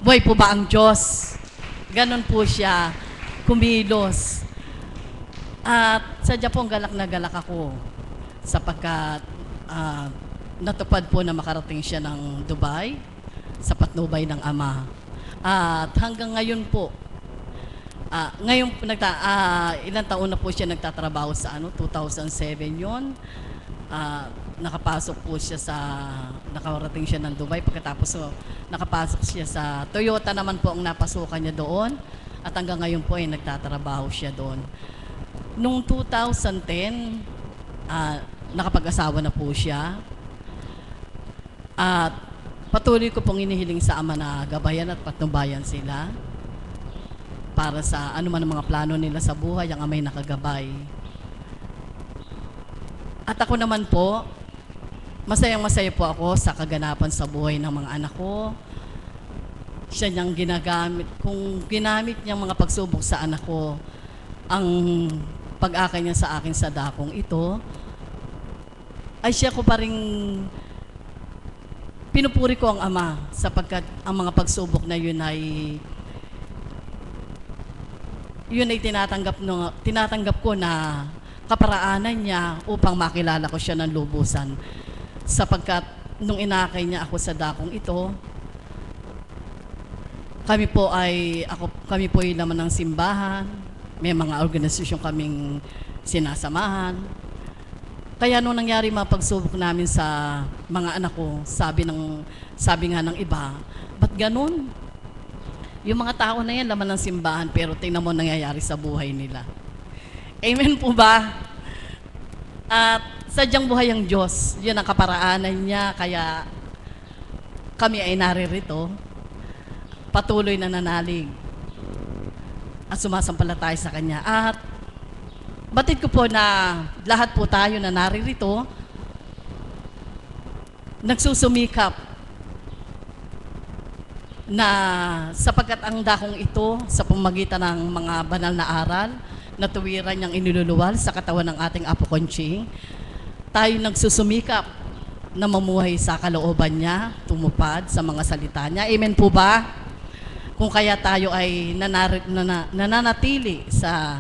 Buhay po ba ang Diyos? Ganon po siya kumilos. At sadya pong galak na galak ako sapagkat natupad po na makarating siya ng Dubai sa patnubay ng Ama. At hanggang ngayon po, ilang taon na po siya nagtatrabaho sa 2007 yon. Nakapasok po siya nakarating siya ng Dubai. Pagkatapos nakapasok siya sa Toyota naman po ang napasukan niya doon. At hanggang ngayon po ay nagtatrabaho siya doon. Noong 2010, nakapag-asawa na po siya. At patuloy ko pong inihiling sa Ama na gabayan at patnubayan sila para sa anuman ang mga plano nila sa buhay, ang Ama'y nakagabay. At ako naman po, masayang-masaya po ako sa kaganapan sa buhay ng mga anak ko. Siya niyang ginagamit, kung ginamit niyang mga pagsubok sa anak ko, ang pag-akay niya sa akin sa dakong ito, ay siya ko pa rin pinupuri ko ang Ama sapagkat ang mga pagsubok na yun ay tinatanggap ko na kaparaanan niya upang makilala ko siya ng lubusan. Sapagkat nung inakay niya ako sa dakong ito, kami po ay laman ng simbahan, may mga organisasyon kaming sinasamahan. Kaya nung nangyari mga pagsubok namin sa mga anak ko, sabi nga ng iba, ba't ganun? Yung mga tao na yan, laman ng simbahan, pero tingnan mo nangyayari sa buhay nila. Amen po ba? At sadyang buhay ang Diyos. Yun ang kaparaanan niya, kaya kami ay naririto. Patuloy na nanalig. At sumasampalataya sa Kanya. At batid ko po na lahat po tayo na naririto, nagsusumikap na sapagkat ang dakong ito sa pamagitan ng mga banal na aral na tuwiran niyang iniluluwal sa katawan ng ating Apo Conching, tayo nagsusumikap na mamuhay sa kalooban niya, tumupad sa mga salita niya. Amen po ba? Kung kaya tayo ay nananatili sa